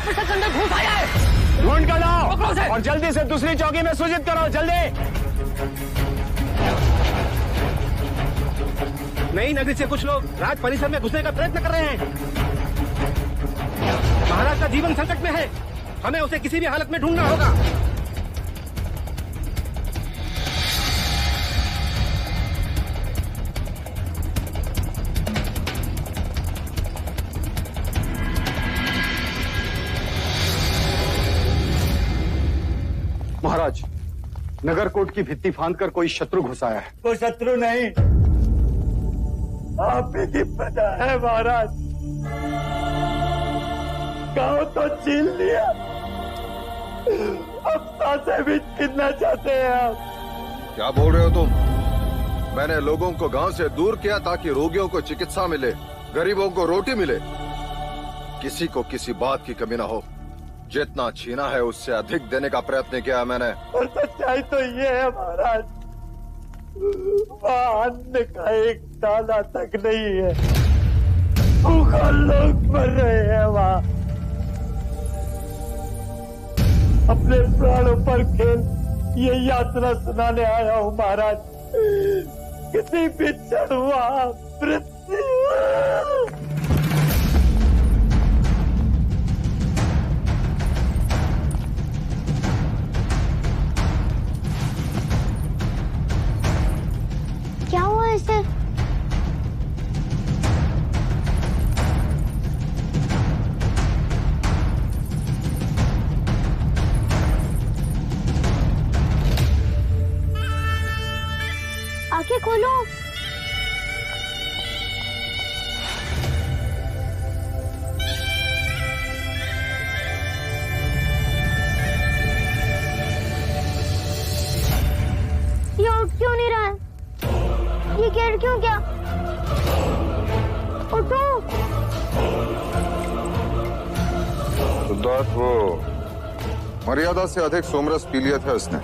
Officer के अंदर घुस आया है। ढूंढ कर लाओ और जल्दी से दूसरी चौकी में सूचित करो, जल्दी। नई नगरी से कुछ लोग राज परिसर में घुसने का प्रयत्न कर रहे हैं। महाराज का जीवन संकट में है, हमें उसे किसी भी हालत में ढूंढना होगा। महाराज, नगरकोट की भित्ति फांदकर कोई शत्रु घुस आया है। कोई शत्रु नहीं, आप ही की प्रजा है महाराज। गांव तो छीन लिया, अब सांसें भी छीनना चाहते हैं आप। क्या बोल रहे हो तुम? मैंने लोगों को गांव से दूर किया ताकि रोगियों को चिकित्सा मिले, गरीबों को रोटी मिले, किसी को किसी बात की कमी ना हो। जितना छीना है उससे अधिक देने का प्रयत्न किया मैंने। और सच्चाई तो ये है महाराज, वहाँ अन्न का एक दाना तक नहीं है, भूखा लोग मर रहे हैं वहाँ। अपने प्राणों पर खेल ये यात्रा सुनाने आया हूँ महाराज। किसी भी क्षण वहाँ मृत्यु। क्या हुआ इसे? आंखें खोलो। ये उठ क्यों नहीं रहा है? ये गिर क्यों गया? उठो। सिद्धार्थ, वो मर्यादा से अधिक सोमरस पी लिया था उसने,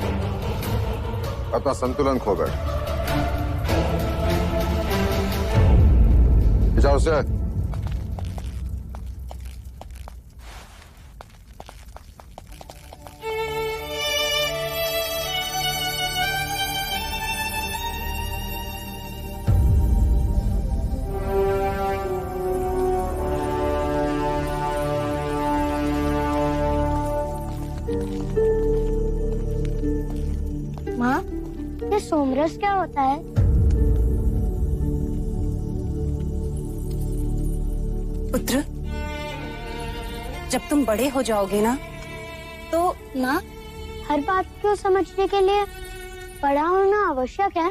अपना संतुलन खो गया। जाओ उसे। माँ, ये सोमरस क्या होता है? पुत्र, जब तुम बड़े हो जाओगे ना तो माँ, हर बात को समझने के लिए बड़ा होना आवश्यक है।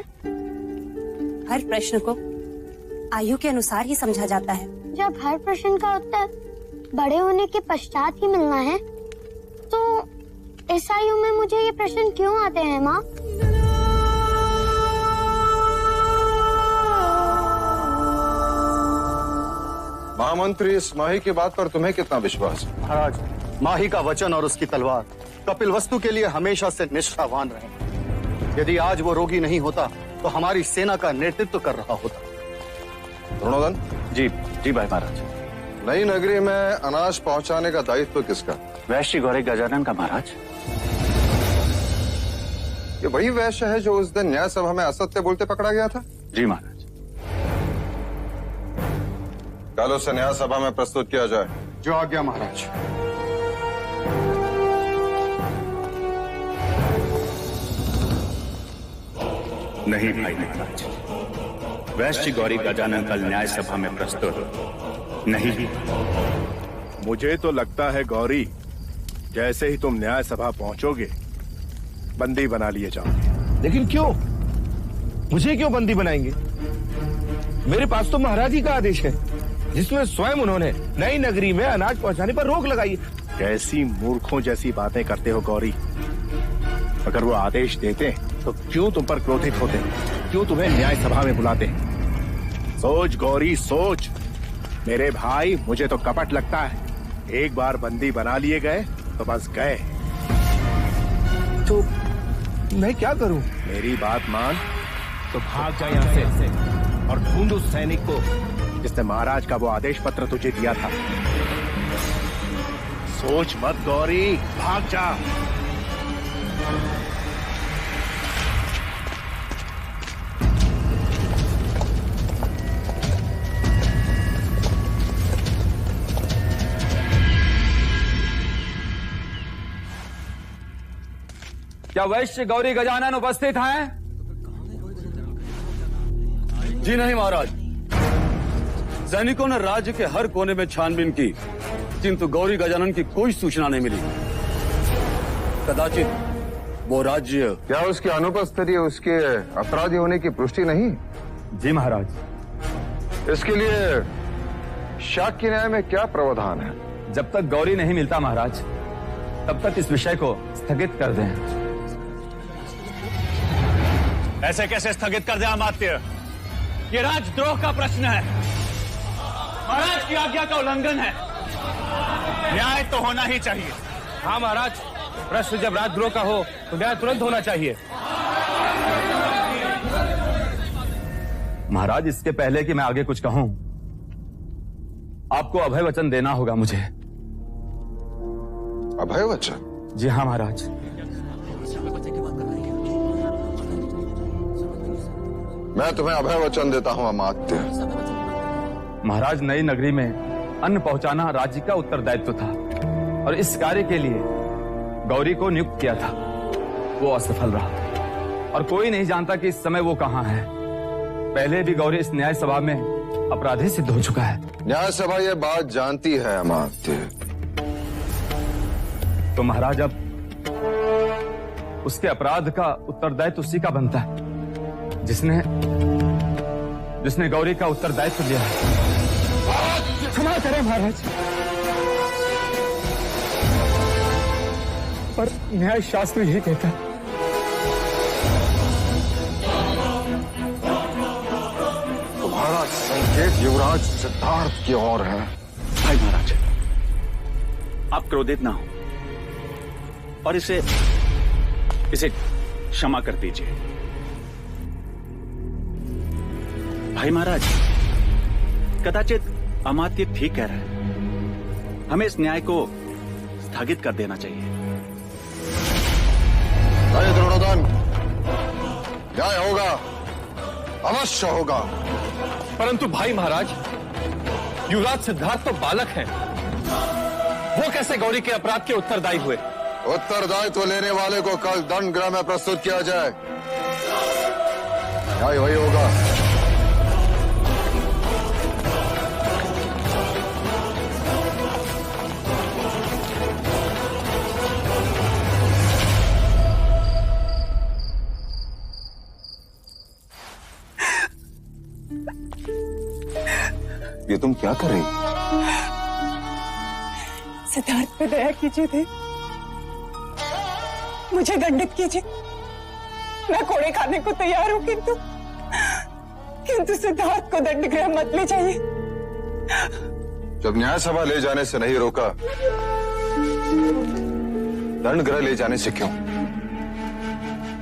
हर प्रश्न को आयु के अनुसार ही समझा जाता है। जब हर प्रश्न का उत्तर बड़े होने के पश्चात ही मिलना है, तो इस आयु में मुझे ये प्रश्न क्यों आते हैं माँ? महामंत्री, इस माही की बात पर तुम्हें कितना विश्वास है? महाराज, माही का वचन और उसकी तलवार कपिलवस्तु के लिए हमेशा से निष्ठावान रहे। यदि आज वो रोगी नहीं होता तो हमारी सेना का नेतृत्व कर रहा होता। द्रोणोदन। जी जी भाई महाराज। नई नगरी में अनाज पहुंचाने का दायित्व किसका? वैश्य गौरी गजानन का महाराज। ये वही वैश्य है जो उस दिन न्याय सभा में असत्य बोलते पकड़ा गया था? जी महाराज। कल उसे न्याय सभा में प्रस्तुत किया जाए। जो आज्ञा महाराज। नहीं भाई महाराज, वैश्य गौरी गजानन कल न्याय सभा में प्रस्तुत नहीं। मुझे तो लगता है गौरी, जैसे ही तुम न्याय सभा पहुंचोगे बंदी बना लिए जाओगे। लेकिन क्यों? मुझे क्यों बंदी बनाएंगे? मेरे पास तो महाराज ही का आदेश है, जिसमें स्वयं उन्होंने नई नगरी में अनाज पहुंचाने पर रोक लगाई। कैसी मूर्खों जैसी बातें करते हो गौरी। अगर वो आदेश देते तो क्यों तुम पर क्रोधित होते, क्यों तुम्हें न्याय सभा में बुलाते? सोच गौरी सोच। मेरे भाई, मुझे तो कपट लगता है। एक बार बंदी बना लिए गए तो बस गए। तो मैं क्या करूं? मेरी बात मान तो भाग जा यहाँ से और ढूंढ उस सैनिक को जिसने महाराज का वो आदेश पत्र तुझे दिया था। सोच मत गौरी, भाग जा। क्या वैश्य गौरी गजानन उपस्थित हैं? जी नहीं महाराज। सैनिकों ने राज्य के हर कोने में छानबीन की, किंतु गौरी गजानन की कोई सूचना नहीं मिली। कदाचित वो राज्य। क्या उसकी अनुपस्थिति उसके अपराधी होने की पुष्टि नहीं? जी महाराज। इसके लिए शाक्य न्याय में क्या प्रावधान है? जब तक गौरी नहीं मिलता महाराज, तब तक इस विषय को स्थगित कर दें। ऐसे कैसे स्थगित कर दे अमात्य? ये राजद्रोह का प्रश्न है, महाराज की आज्ञा का उल्लंघन है। न्याय तो होना ही चाहिए। हाँ महाराज, प्रश्न जब राजद्रोह का हो तो न्याय तुरंत होना चाहिए। महाराज, इसके पहले कि मैं आगे कुछ कहूं, आपको अभय वचन देना होगा मुझे। अभय वचन? जी हाँ महाराज। मैं तुम्हें अभय वचन देता हूं अमात्य। महाराज, नई नगरी में अन्न पहुंचाना राज्य का उत्तरदायित्व था और इस कार्य के लिए गौरी को नियुक्त किया था। वो असफल रहा और कोई नहीं जानता कि इस समय वो कहां है। पहले भी गौरी इस न्याय सभा में अपराधी सिद्ध हो चुका है। न्याय सभा ये बात जानती है अमात्य। तो महाराज, अब उसके अपराध का उत्तरदायित्व उसी का बनता है जिसने गौरी का उत्तरदायित्व लिया है। क्षमा करें महाराज, पर न्याय शास्त्र यही कहता है। तुम्हारा संकेत युवराज सिद्धार्थ की ओर है। भाई महाराज, आप क्रोधित ना हो और इसे क्षमा कर दीजिए। भाई महाराज, कदाचित अमात्य ठीक कह रहा है। हमें इस न्याय को स्थगित कर देना चाहिए। नहीं द्रोणोदन, न्याय होगा, अवश्य होगा। परंतु भाई महाराज, युवराज सिद्धार्थ तो बालक हैं। वो कैसे गौरी के अपराध के उत्तरदायी हुए? उत्तरदायित्व लेने वाले को कल दंड गृह में प्रस्तुत किया जाए। न्याय वही होगा। ये तुम क्या कर रही? सिद्धार्थ पे दया कीजिए देव, मुझे दंडित कीजिए। मैं कोड़े खाने को तैयार हूं, किंतु सिद्धार्थ को दंड गृह मत ले जाइए। जब न्याय सभा ले जाने से नहीं रोका, दंड गृह ले जाने से क्यों?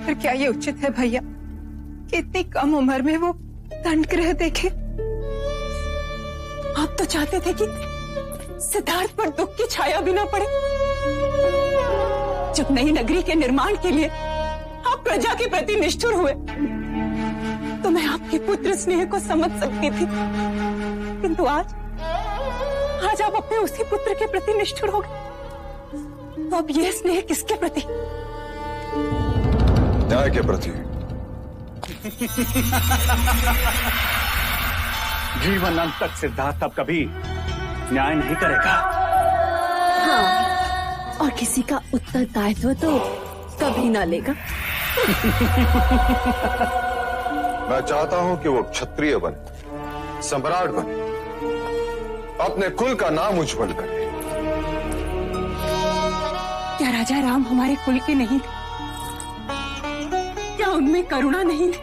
फिर क्या ये उचित है भैया कि इतनी कम उम्र में वो दंड गृह देखे? आप तो चाहते थे कि सिद्धार्थ पर दुख की छाया भी ना पड़े। जब नई नगरी के निर्माण के लिए आप प्रजा के प्रति निष्ठुर हुए, तो मैं आपके पुत्र स्नेह को समझ सकती थी, किंतु आज आप अपने उसी पुत्र के प्रति निष्ठुर हो गए। तो अब यह स्नेह किसके प्रति? न्याय के प्रति। जीवन अंत तक सिद्धार्थ अब कभी न्याय नहीं करेगा। हाँ, और किसी का उत्तरदायित्व तो कभी ना लेगा। मैं चाहता हूं कि वो क्षत्रिय बने, सम्राट बने, अपने कुल का नाम उज्जवल करे। क्या राजा राम हमारे कुल के नहीं थे? क्या उनमें करुणा नहीं थी?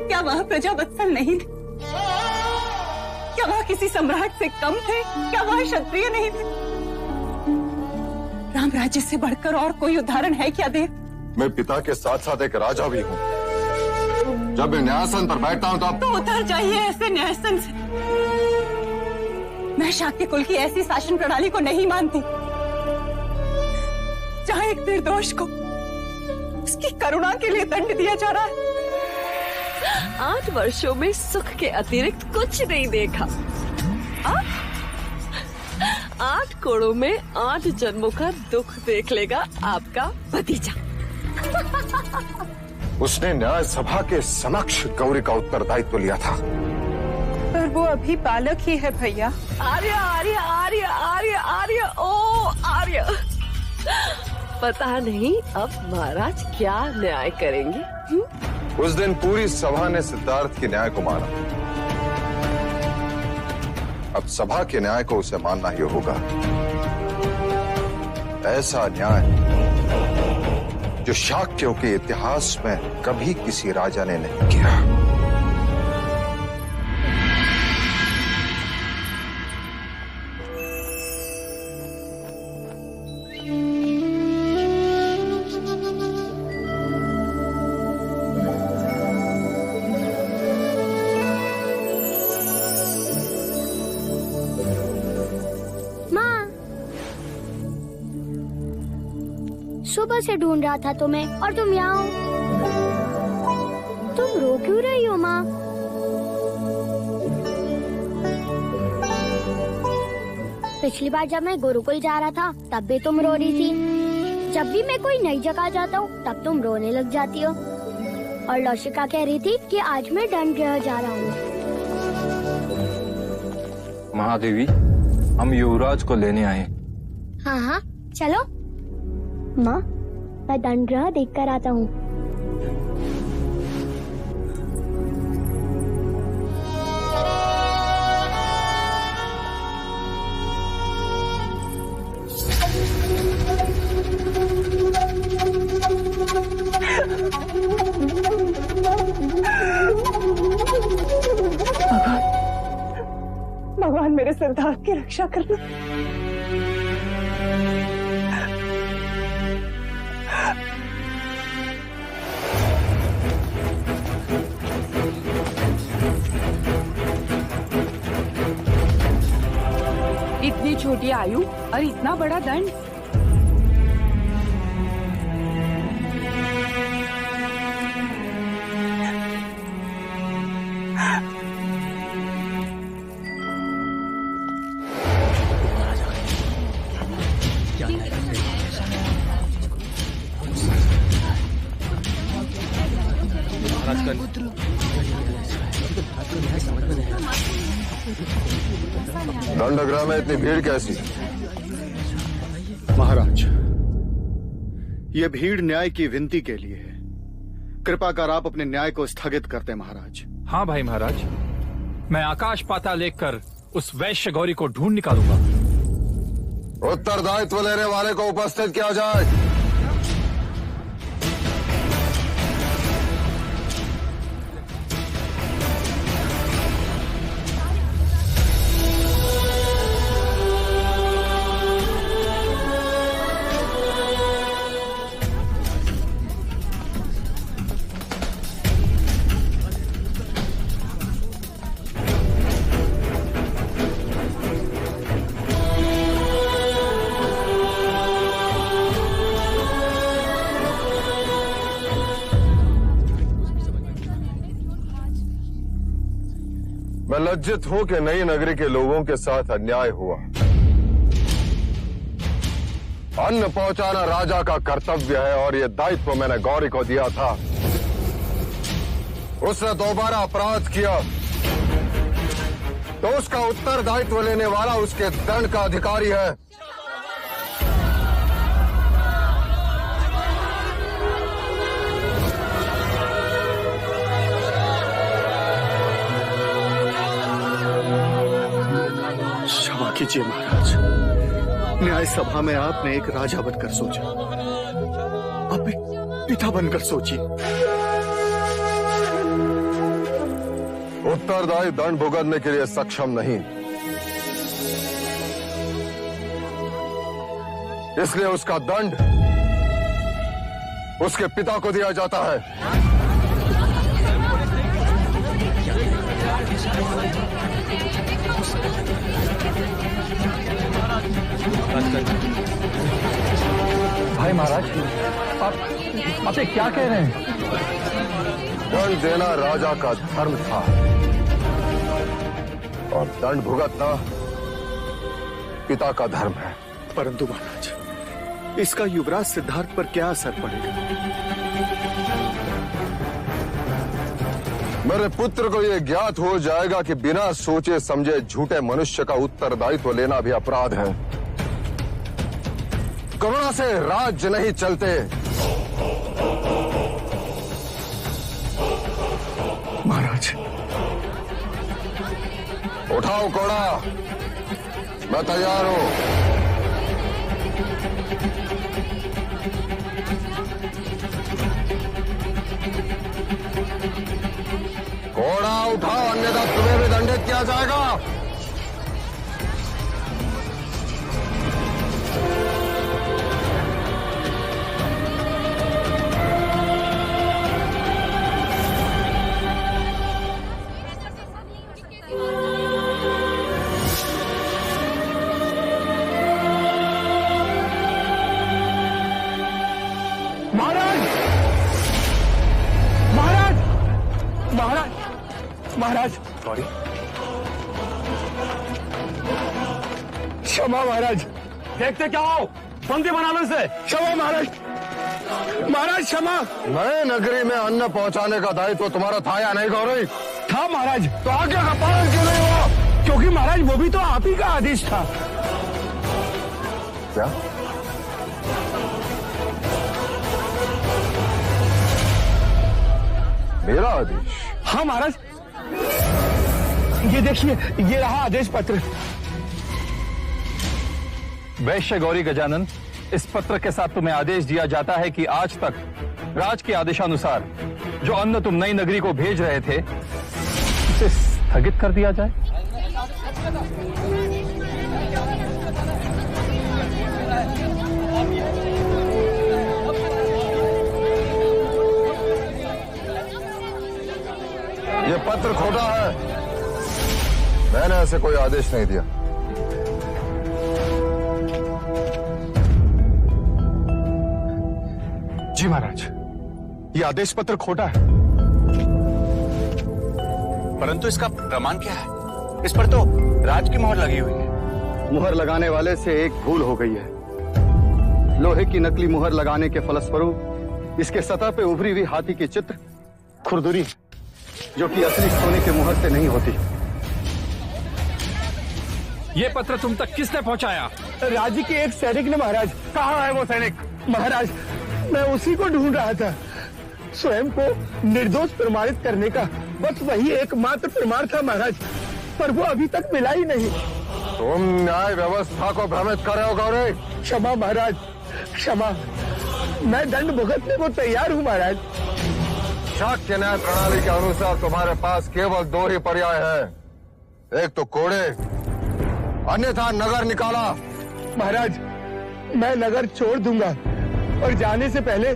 क्या वह प्रजावत्सल नहीं थे? क्या वह किसी सम्राट से कम थे? क्या वह क्षत्रिय नहीं थे? राम राज्य से बढ़कर और कोई उदाहरण है क्या देव? मैं पिता के साथ साथ एक राजा भी हूं। जब मैं न्यायासन पर बैठता हूं तो उतर जाइए ऐसे न्यायासन से। मैं मैं शाक्य कुल की ऐसी शासन प्रणाली को नहीं मानती जहां एक निर्दोष को उसकी करुणा के लिए दंड दिया जा रहा है। 8 वर्षों में सुख के अतिरिक्त कुछ नहीं देखा। 8 कोड़ों में 8 जन्मों का दुख देख लेगा आपका भतीजा। उसने न्याय सभा के समक्ष गौरी का उत्तरदायित्व लिया था। पर वो अभी बालक ही है भैया। आर्य आर्य आर्य आर्य आर्य ओ आर्य, पता नहीं अब महाराज क्या न्याय करेंगे। उस दिन पूरी सभा ने सिद्धार्थ के न्याय को माना। अब सभा के न्याय को उसे मानना ही होगा। ऐसा न्याय जो शाक्यों के इतिहास में कभी किसी राजा ने नहीं किया। सुबह से ढूंढ रहा था तुम्हें और तुम यहाँ हो। तुम रो क्यों रही हो माँ? पिछली बार जब मैं गुरुकुल जा रहा था तब भी तुम रो रही थी। जब भी मैं कोई नई जगह जाता हूँ तब तुम रोने लग जाती हो। और लौशिका कह रही थी कि आज मैं दंडगृह जा रहा हूँ। महादेवी, हम युवराज को लेने आए। हाँ हाँ चलो। माँ मैं दंडगृह देख कर आता हूँ। भगवान मेरे सिद्धार्थ की रक्षा करना। इतनी छोटी आयु और इतना बड़ा दंड। दंडगृह में इतनी भीड़ कैसी? महाराज, ये भीड़ न्याय की विनती के लिए है। कृपा कर आप अपने न्याय को स्थगित करते महाराज। हाँ भाई महाराज, मैं आकाश पाताल लेकर उस वैश्य गौरी को ढूंढ निकालूंगा। उत्तरदायित्व लेने वाले को उपस्थित किया जाए। मैं लज्जित हूं कि नई नगरी के लोगों के साथ अन्याय हुआ। अन्न पहुंचाना राजा का कर्तव्य है और ये दायित्व मैंने गौरी को दिया था। उसने दोबारा अपराध किया तो उसका उत्तरदायित्व लेने वाला उसके दंड का अधिकारी है। क्षमा कीजिए महाराज, न्याय सभा में आपने एक राजा बनकर सोचा, अब एक पिता बनकर सोचिए। उत्तरदायी दंड भुगतने के लिए सक्षम नहीं, इसलिए उसका दंड उसके पिता को दिया जाता है। भाई महाराज, आप ये क्या कह रहे हैं? दंड देना राजा का धर्म था और दंड भुगतना पिता का धर्म है। परंतु महाराज, इसका युवराज सिद्धार्थ पर क्या असर पड़ेगा? मेरे पुत्र को यह ज्ञात हो जाएगा कि बिना सोचे समझे झूठे मनुष्य का उत्तरदायित्व लेना भी अपराध है। करुणा से राज्य नहीं चलते। महाराज, उठाओ कोड़ा, मैं तैयार हूं। घोड़ा उठाओ, अन्यथा तुम्हें भी दंडित किया जाएगा। महाराज, गौरी, क्षमा महाराज। देखते क्या हो, बंदी बना लो इसे। क्षमा महाराज, महाराज क्षमा। नए नगरी में अन्न पहुंचाने का दायित्व तुम्हारा था या नहीं गौरी? था महाराज। तो आज्ञा का पालन क्यों नहीं हुआ? क्योंकि महाराज वो भी तो आप ही का आदेश था। क्या? मेरा आदेश? हाँ महाराज, ये देखिए, ये रहा आदेश पत्र। वैश्य गौरी गजानन, इस पत्र के साथ तुम्हें आदेश दिया जाता है कि आज तक राज के आदेशानुसार जो अन्न तुम नई नगरी को भेज रहे थे उसे स्थगित कर दिया जाए। ये पत्र खोटा है। मैंने ऐसे कोई आदेश नहीं दिया। जी महाराज, ये आदेश पत्र खोटा है। परंतु इसका प्रमाण क्या है? इस पर तो राज की मोहर लगी हुई है। मुहर लगाने वाले से एक भूल हो गई है। लोहे की नकली मुहर लगाने के फलस्वरूप इसके सतह पे उभरी हुई हाथी की चित्र खुरदुरी, जो कि असली सोने के मुहर से नहीं होती। ये पत्र तुम तक किसने पहुंचाया? राज्य के एक सैनिक ने महाराज। कहाँ है वो सैनिक? महाराज, मैं उसी को ढूंढ रहा था। स्वयं को निर्दोष प्रमाणित करने का बस वही एकमात्र प्रमाण था महाराज, पर वो अभी तक मिला ही नहीं। तुम न्याय व्यवस्था को भ्रमित कर रहे हो गौरी। क्षमा महाराज, क्षमा। मैं दंड भुगतने को तैयार हूँ महाराज। शाक्य न्याय प्रणाली के अनुसार तुम्हारे पास केवल दो ही पर्याय है, एक तो कोड़े, अन्यथा नगर निकाला। महाराज, मैं नगर छोड़ दूंगा और जाने से पहले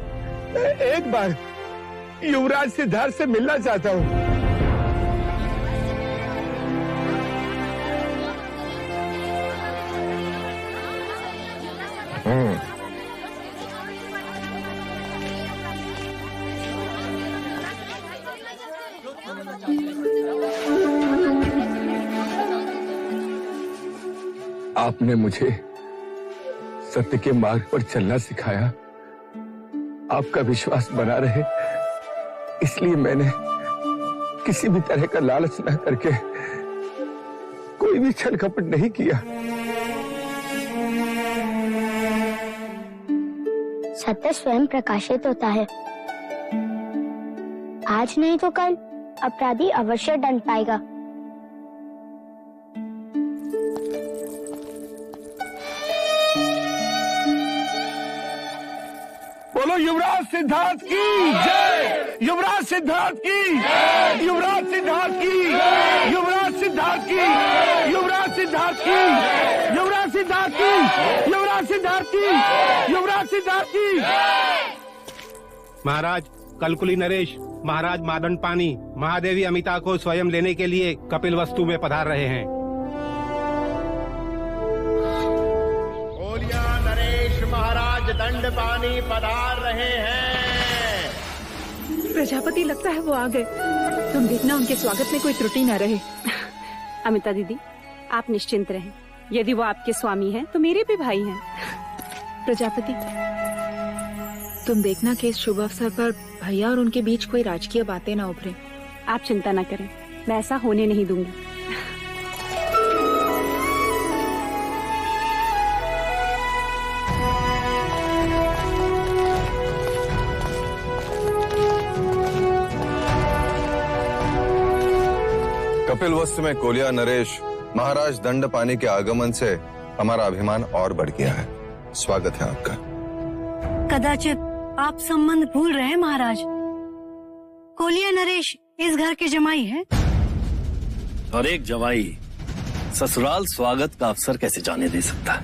एक बार युवराज सिद्धार्थ से मिलना चाहता हूँ। आपने मुझे सत्य के मार्ग पर चलना सिखाया। आपका विश्वास बना रहे, इसलिए मैंने किसी भी तरह का लालच न करके कोई भी छल कपट नहीं किया। सत्य स्वयं प्रकाशित होता है। आज नहीं तो कल अपराधी अवश्य दंड पाएगा। बोलो युवराज सिद्धार्थ की जय, युवराज सिद्धार्थ की, युवराज सिद्धार्थ की, युवराज सिद्धार्थ की, युवराज सिद्धार्थ की, युवराज सिद्धार्थ की, युवराज सिद्धार्थ की, युवराज सिद्धार्थ की। महाराज, कलकुली नरेश, महाराज मादन पानी, महादेवी अमिता को स्वयं लेने के लिए कपिल वस्तु में पधार रहे हैं। कोलिया नरेश महाराज दंड पानी पधार रहे हैं। प्रजापति, लगता है वो आ गए। तुम देखना उनके स्वागत में कोई त्रुटि न रहे। अमिता दीदी, आप निश्चिंत रहें। यदि वो आपके स्वामी हैं, तो मेरे भी भाई हैं। प्रजापति, तुम देखना कि इस शुभ अवसर पर भैया और उनके बीच कोई राजकीय बातें न उभरे। आप चिंता न करें, मैं ऐसा होने नहीं दूंगी। कपिल वस्तु में कोलिया नरेश महाराज दंड पानी के आगमन से हमारा अभिमान और बढ़ गया है। स्वागत है आपका। कदाचित आप संबंध भूल रहे हैं महाराज। कोलिया नरेश इस घर के जमाई हैं। और एक जमाई ससुराल स्वागत का अवसर कैसे जाने दे सकता है?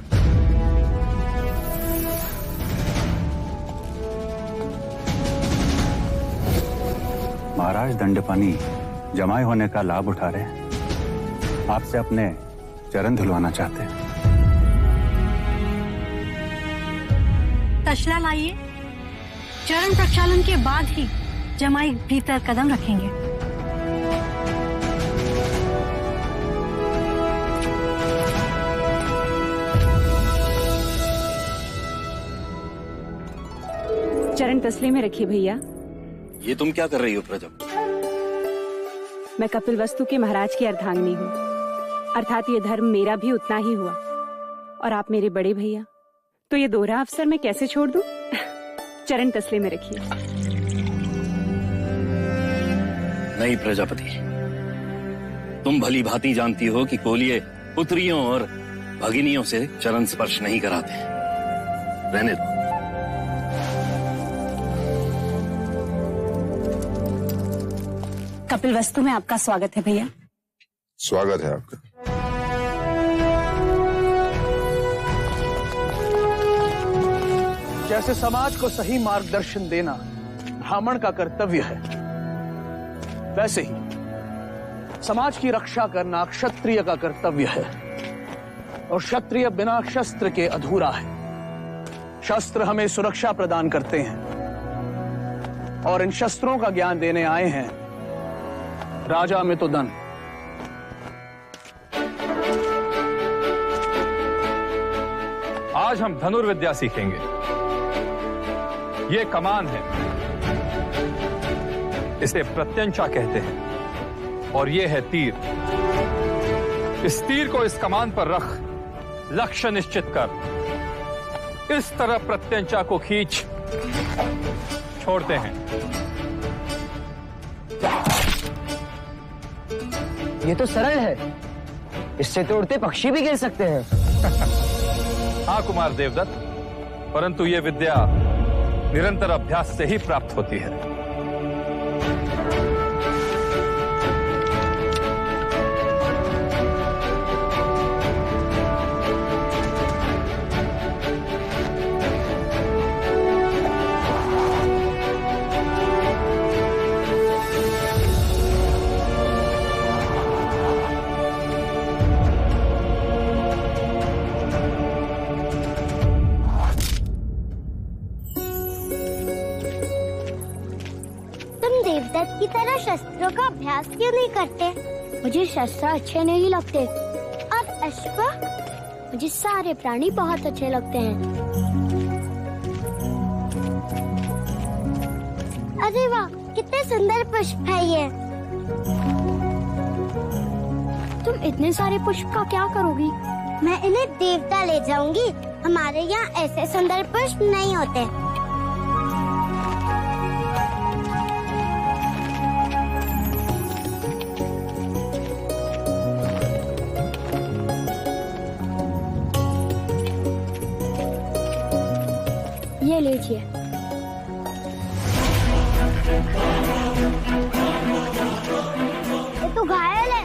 महाराज दंडपानी जमाई होने का लाभ उठा रहे हैं। आपसे अपने चरण धुलवाना चाहते हैं। तशला लाइए। चरण प्रक्षालन के बाद ही जमाई भीतर कदम रखेंगे। चरण तसले में रखिए भैया। ये तुम क्या कर रही हो प्रजा? मैं कपिल वस्तु के महाराज की अर्धांगिनी हूँ, अर्थात ये धर्म मेरा भी उतना ही हुआ। और आप मेरे बड़े भैया, तो ये दोहरा अवसर मैं कैसे छोड़ दूं? चरण तसले में रखिए। नहीं प्रजापति, तुम भली भांति जानती हो कि कोलिये पुत्रियों और भगिनियों से चरण स्पर्श नहीं कराते। रहने दो। कपिल वस्तु में आपका स्वागत है भैया। स्वागत है आपका। जैसे समाज को सही मार्गदर्शन देना ब्राह्मण का कर्तव्य है, वैसे ही समाज की रक्षा करना क्षत्रिय का कर्तव्य है। और क्षत्रिय बिना शस्त्र के अधूरा है। शस्त्र हमें सुरक्षा प्रदान करते हैं और इन शस्त्रों का ज्ञान देने आए हैं राजा मितुदन। आज हम धनुर्विद्या सीखेंगे। ये कमान है, इसे प्रत्यंचा कहते हैं। और ये है तीर। इस तीर को इस कमान पर रख लक्ष्य निश्चित कर इस तरह प्रत्यंचा को खींच छोड़ते हैं। ये तो सरल है, इससे तो उड़ते पक्षी भी गिर सकते हैं। हाँ कुमार देवदत्त, परंतु ये विद्या निरंतर अभ्यास से ही प्राप्त होती है। देवदत्त की तरह शस्त्रों का अभ्यास क्यों नहीं करते? मुझे शस्त्र अच्छे नहीं लगते। और अश्व? मुझे सारे प्राणी बहुत अच्छे लगते हैं। अरे वाह, कितने सुंदर पुष्प है ये। तुम इतने सारे पुष्प का क्या करोगी? मैं इन्हें देवता ले जाऊंगी। हमारे यहाँ ऐसे सुंदर पुष्प नहीं होते। ये लीजिए। ये तो घायल है।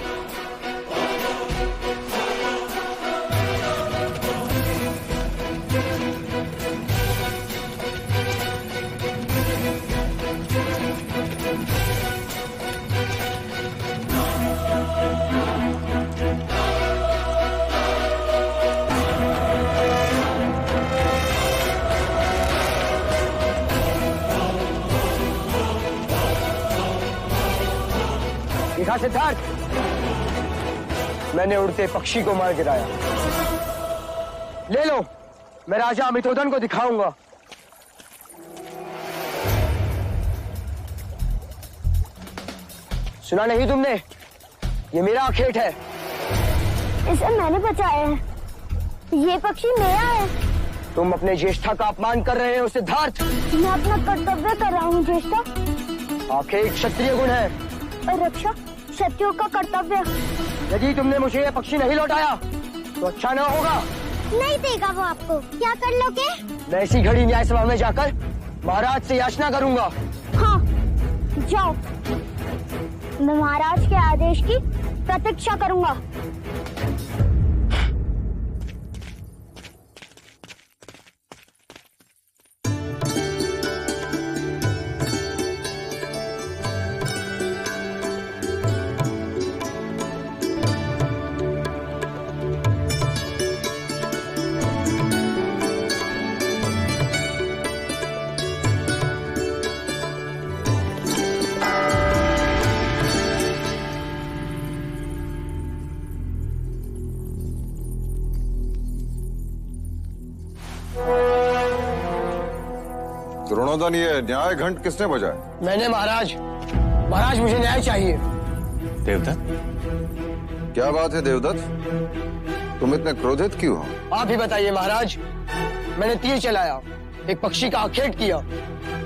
दिखा सिद्धार्थ, मैंने उड़ते पक्षी को मार गिराया। ले लो, मैं राजा अमितोदन को दिखाऊंगा। सुना नहीं तुमने? ये मेरा आखेट है। इसे मैंने बचाया है, ये पक्षी मेरा है। तुम अपने ज्येष्ठा का अपमान कर रहे हो सिद्धार्थ। मैं अपना कर्तव्य कर रहा हूँ ज्येष्ठा। आखेट क्षत्रिय गुण है और रक्षा क्षत्रियों का कर्तव्य। यदि तुमने मुझे ये पक्षी नहीं लौटाया तो अच्छा न होगा। नहीं देगा वो आपको, क्या कर लोगे? मैं इसी घड़ी न्याय सभा में जाकर महाराज से याचना करूंगा। हाँ जाओ, मैं महाराज के आदेश की प्रतीक्षा करूंगा। द्रोणोदन, ये न्याय घंट किसने बजाया? मैंने महाराज। महाराज मुझे न्याय चाहिए। देवदत्त, क्या बात है देवदत्त, तुम इतने क्रोधित क्यों हो? आप ही बताइए महाराज। मैंने तीर चलाया, एक पक्षी का आखेट किया,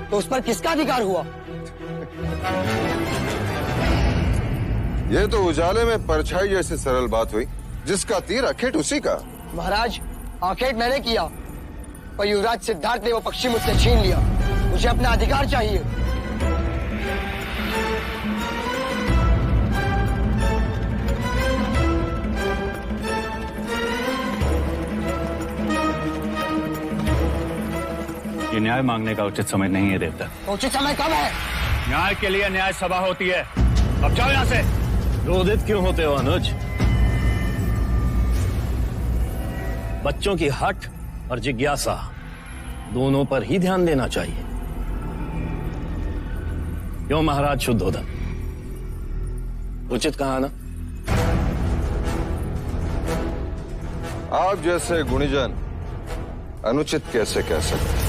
तो उस पर किसका अधिकार हुआ? ये तो उजाले में परछाई जैसी सरल बात हुई। जिसका तीर आखेट उसी का। महाराज, आखेट मैंने किया, पर युवराज सिद्धार्थ ने वो पक्षी मुझसे छीन लिया। मुझे अपना अधिकार चाहिए। ये न्याय मांगने का उचित समय नहीं है देवता। उचित समय कब है? न्याय के लिए न्याय सभा होती है। अब जाओ यहाँ से। क्रोधित क्यों होते हो अनुज? बच्चों की हठ और जिज्ञासा दोनों पर ही ध्यान देना चाहिए। क्यों महाराज शुद्धोदन, उचित कहा ना? आप जैसे गुणीजन अनुचित कैसे कह सकते?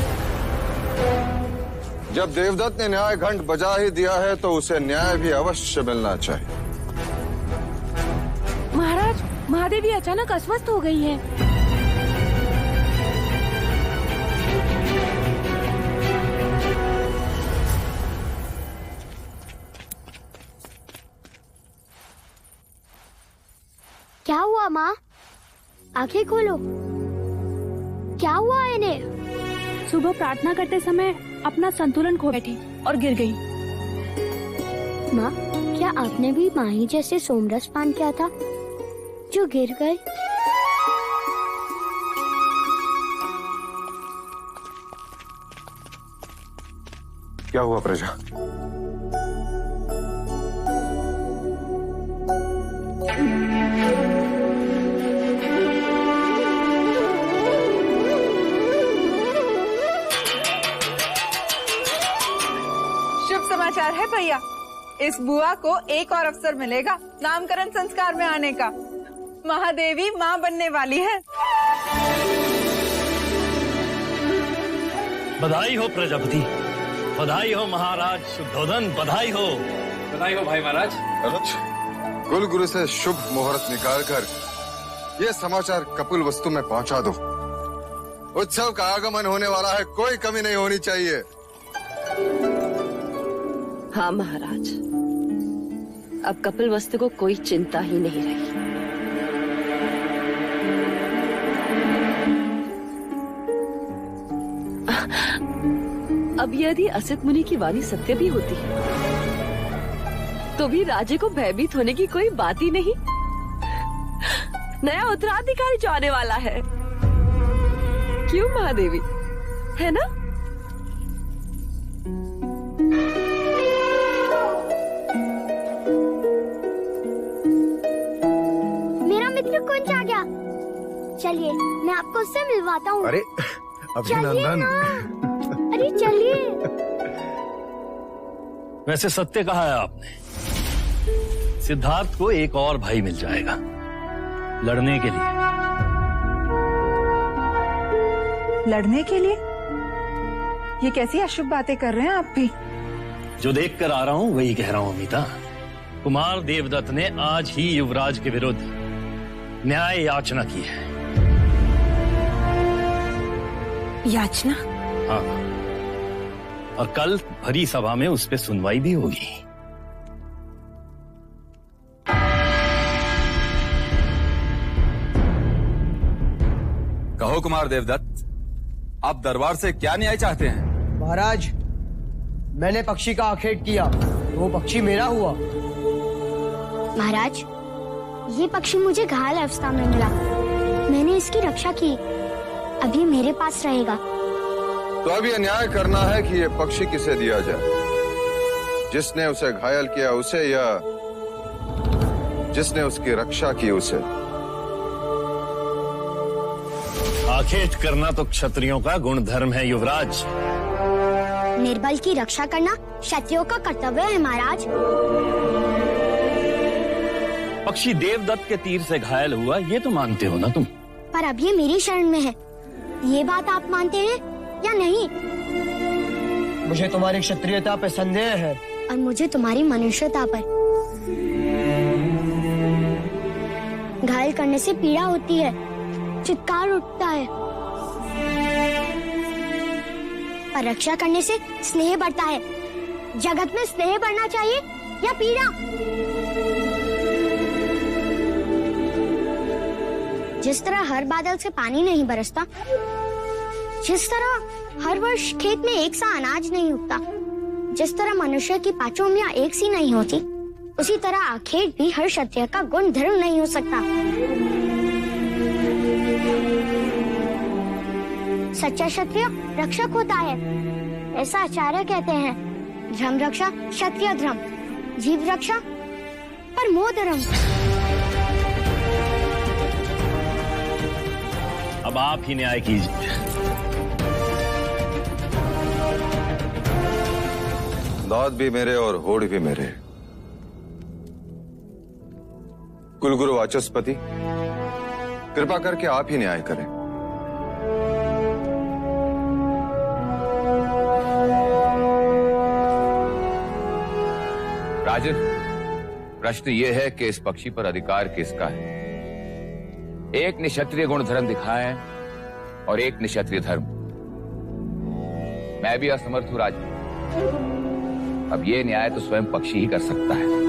जब देवदत्त ने न्याय घंट बजा ही दिया है तो उसे न्याय भी अवश्य मिलना चाहिए। महाराज, महादेवी अचानक अस्वस्थ हो गई है। क्या हुआ माँ? आंखें खोलो, क्या हुआ इन्हें? सुबह प्रार्थना करते समय अपना संतुलन खो बैठी और गिर गई। माँ, क्या आपने भी माही जैसे सोमरस पान किया था जो गिर गए? क्या हुआ प्रजा? समाचार है भैया, इस बुआ को एक और अवसर मिलेगा नामकरण संस्कार में आने का। महादेवी माँ बनने वाली है। बधाई हो प्रजापति, बधाई हो महाराज शुद्धोदन, बधाई हो। बधाई हो भाई महाराज। अनुज, कुल गुरु से शुभ मुहूर्त निकाल कर ये समाचार कपिल वस्तु में पहुंचा दो। उत्सव का आगमन होने वाला है, कोई कमी नहीं होनी चाहिए। हाँ महाराज, अब कपिल वस्तु को कोई चिंता ही नहीं रही। अब यदि असित मुनि की वाणी सत्य भी होती है तो भी राजे को भयभीत होने की कोई बात ही नहीं। नया उत्तराधिकारी जो आने वाला है, क्यों महादेवी, है ना? कौन आ गया? चलिए मैं आपको उससे मिलवाता हूँ। अरे अभिनंदन। अरे चलिए। वैसे सत्य कहा है आपने, सिद्धार्थ को एक और भाई मिल जाएगा लड़ने के लिए। लड़ने के लिए? ये कैसी अशुभ बातें कर रहे हैं आप भी? जो देख कर आ रहा हूं वही कह रहा हूं अमिता। कुमार देवदत्त ने आज ही युवराज के विरुद्ध न्याय याचना की है। याचना? हाँ, और कल भरी सभा में उस पर सुनवाई भी होगी। कहो कुमार देवदत्त, आप दरबार से क्या न्याय चाहते हैं? महाराज, मैंने पक्षी का आखेट किया, वो पक्षी मेरा हुआ। महाराज, ये पक्षी मुझे घायल अवस्था में मिला, मैंने इसकी रक्षा की, अभी मेरे पास रहेगा। तो अब यह न्याय करना है कि ये पक्षी किसे दिया जाए, जिसने उसे घायल किया उसे या जिसने उसकी रक्षा की उसे। आखेट करना तो क्षत्रियों का गुण धर्म है युवराज। निर्बल की रक्षा करना क्षत्रियों का कर्तव्य है महाराज। पक्षी देवदत्त के तीर से घायल हुआ ये तो मानते हो ना तुम? पर अब ये मेरी शरण में है, ये बात आप मानते हैं या नहीं? मुझे तुम्हारी क्षत्रियता पे संदेह है। और मुझे तुम्हारी मनुष्यता पर। घायल करने से पीड़ा होती है, चित्कार उठता है, पर रक्षा करने से स्नेह बढ़ता है। जगत में स्नेह बढ़ना चाहिए या पीड़ा? जिस तरह हर बादल से पानी नहीं बरसता, जिस तरह हर वर्ष खेत में एक सा अनाज नहीं उगता, जिस तरह मनुष्य की पांचों उंगलियां एक सी नहीं होती, उसी तरह आखेट भी हर क्षत्रिय का गुण धर्म नहीं हो सकता। सच्चा क्षत्रिय रक्षक होता है, ऐसा आचार्य कहते हैं। धर्म रक्षा क्षत्रिय धर्म, जीव रक्षा परमो धर्म। अब आप ही न्याय कीजिए। दांत भी मेरे और होड़ भी मेरे। कुलगुरु वाचस्पति, कृपा करके आप ही न्याय करें। राजन, प्रश्न ये है कि इस पक्षी पर अधिकार किसका है? एक ने क्षत्रिय गुण धर्म दिखाए और एक ने क्षत्रिय धर्म। मैं भी असमर्थ हूं राजन। अब ये न्याय तो स्वयं पक्षी ही कर सकता है।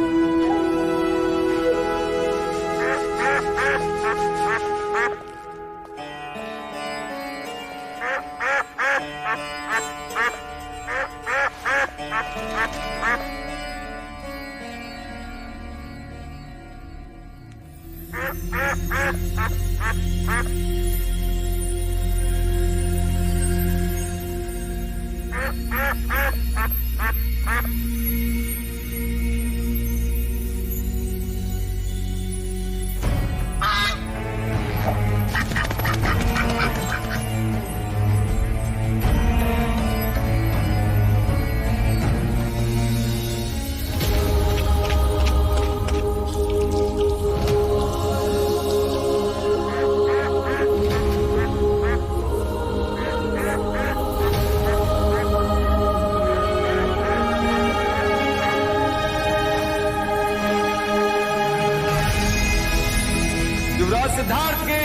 युवराज सिद्धार्थ के,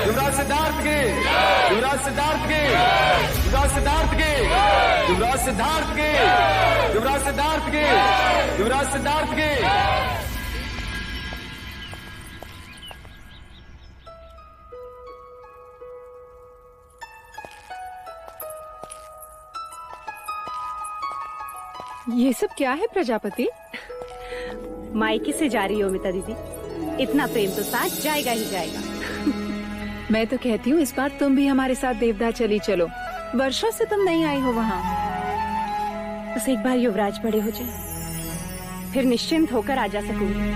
युवराज सिद्धार्थ के, युवराज सिद्धार्थ के, युवराज सिद्धार्थ के, युवराज सिद्धार्थ के, युवराज सिद्धार्थ के, युवराज सिद्धार्थ के। ये सब क्या है प्रजापति? मायके से जा रही हो अमिता दीदी, इतना प्रेम तो साथ जाएगा ही जाएगा। मैं तो कहती हूँ इस बार तुम भी हमारे साथ देवदा चली चलो, वर्षों से तुम नहीं आई हो वहाँ। बस एक बार युवराज बड़े हो जाए, फिर निश्चिंत होकर आ जा सकूंगी।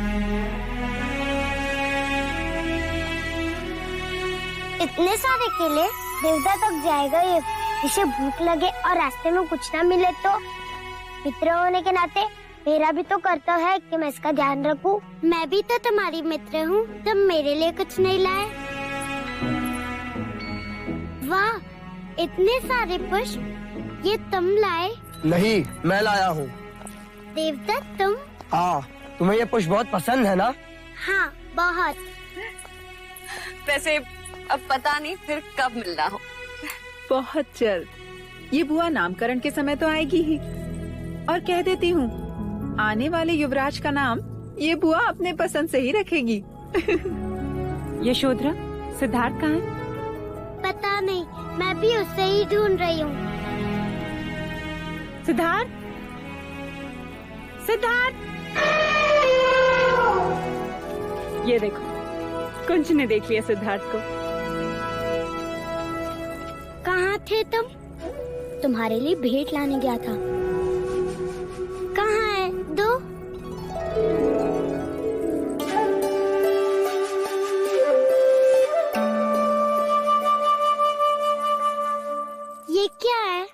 इतने सारे केले देवदा तक जाएगा ये? इसे भूख लगे और रास्ते में कुछ ना मिले तो? मित्र होने के नाते मेरा भी तो कर्तव्य है कि मैं इसका ध्यान रखूं। मैं भी तो तुम्हारी मित्र हूँ, तुम मेरे लिए कुछ नहीं लाए? वाह, इतने सारे पुष्प, ये तुम लाए? नहीं, मैं लाया हूँ। देवदत्त तुम? हाँ, तुम्हें ये पुष्प बहुत पसंद है ना? हाँ, बहुत। वैसे अब पता नहीं फिर कब मिलना हो। बहुत जल्द। ये बुआ नामकरण के समय तो आएगी ही। और कह देती हूँ, आने वाले युवराज का नाम ये बुआ अपने पसंद से ही रखेगी। यशोधरा, सिद्धार्थ कहाँ है? पता नहीं, मैं भी उससे ही ढूंढ रही हूँ। सिद्धार्थ, सिद्धार्थ! ये देखो, कुंज ने देख लिया सिद्धार्थ को। कहाँ थे तुम? तुम्हारे लिए भेंट लाने गया था। कहाँ है? दो। ये क्या है?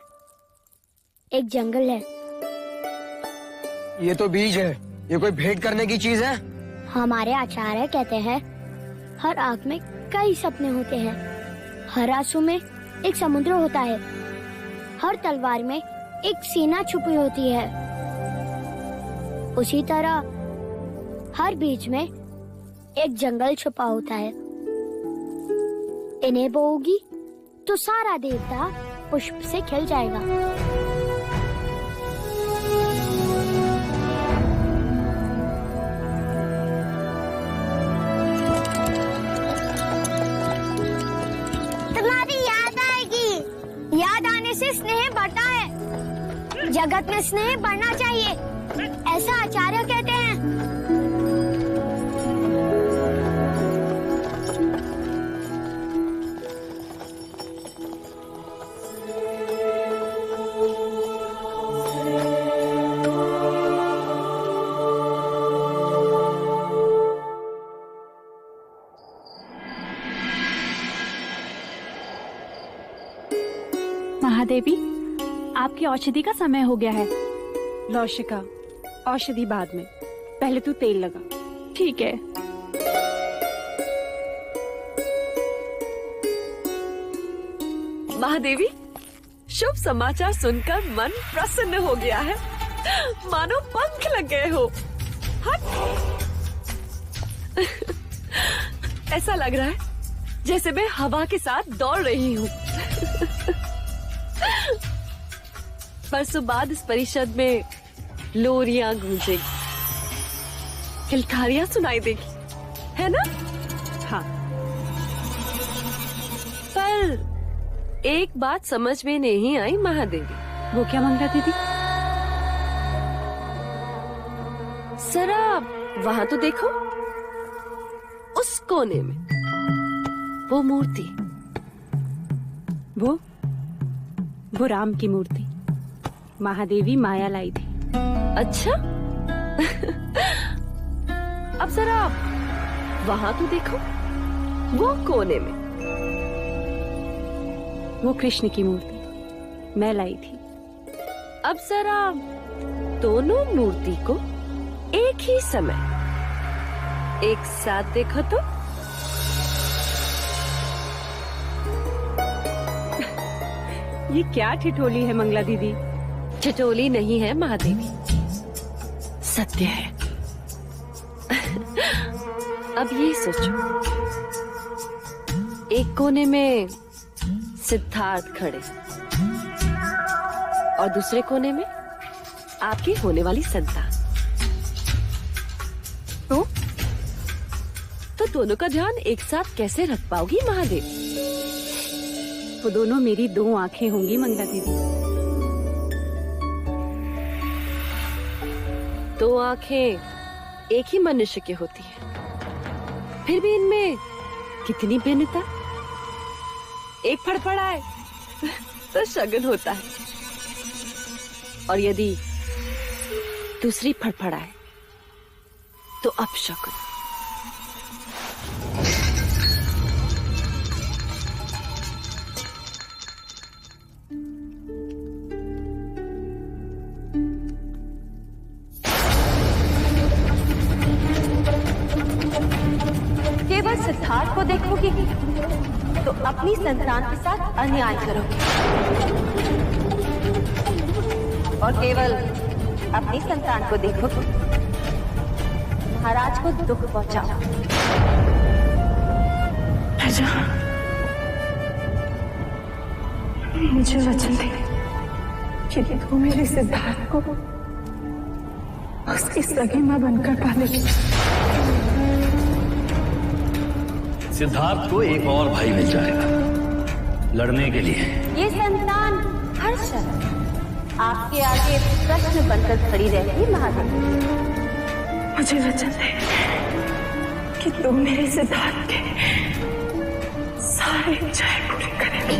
एक जंगल है। ये तो बीज है। ये कोई भेंट करने की चीज है? हमारे आचार्य कहते हैं हर आँख में कई सपने होते हैं। हर आंसू में एक समुद्र होता है। हर तलवार में एक सीना छुपी होती है। उसी तरह हर बीज में एक जंगल छुपा होता है। इन्हें बोओगी तो सारा देवता पुष्प से खिल जाएगा। तुम्हारी याद आएगी। याद आने से स्नेह बढ़ता है। जगत में स्नेह बढ़ना चाहिए, ऐसा आचार्य कहते हैं। महादेवी, आपकी औषधि का समय हो गया है। लौशिका, औषधि बाद में, पहले तू तेल लगा। ठीक है। महादेवी, शुभ समाचार सुनकर मन प्रसन्न हो गया है। मानो पंख लग गए हो। हट। ऐसा लग रहा है जैसे मैं हवा के साथ दौड़ रही हूँ। परसों बाद इस परिषद में लोरियां गूंजेगी, किलकारियां सुनाई देगी, है ना? हाँ। पर एक बात समझ में नहीं आई महादेवी। वो क्या मंगला दीदी? जरा वहां तो देखो, उस कोने में वो मूर्ति। वो राम की मूर्ति महादेवी माया लाई थी। अच्छा। अब जरा वहां तो देखो, वो कोने में वो कृष्ण की मूर्ति मैं लाई थी। अब जरा दोनों मूर्ति को एक ही समय एक साथ देखो तो। ये क्या ठिठोली है मंगला दीदी? ठिठोली नहीं है महादेवी, सत्य है। अब ये सोचो, एक कोने में सिद्धार्थ खड़े और दूसरे कोने में आपकी होने वाली संतान। तो दोनों का ध्यान एक साथ कैसे रख पाओगी महादेवी? वो दोनों मेरी दो आंखें होंगी मंगला दीदी। दो आंखें एक ही मनुष्य की होती है, फिर भी इनमें कितनी भिन्नता। एक फड़फड़ाए तो शगुन होता है, और यदि दूसरी फड़फड़ाए तो अपशकुन। केवल सिद्धार्थ को देखोगे तो अपनी संतान के साथ अन्याय करोगे, और केवल अपनी संतान को देखोगे महाराज को दुख पहुंचाओ। मुझे वचन दे कि तू मेरे सिद्धार्थ को उसकी सगी मां बनकर पालेगी। सिद्धार्थ को एक और भाई मिल जाएगा लड़ने के लिए। ये संतान हर शर्त आपके आगे प्रश्न बनकर खड़ी रहेगी महादेव। मुझे वचन दे कि तुम मेरे सिद्धार्थ के सारे इच्छाएं पूरी करेंगी।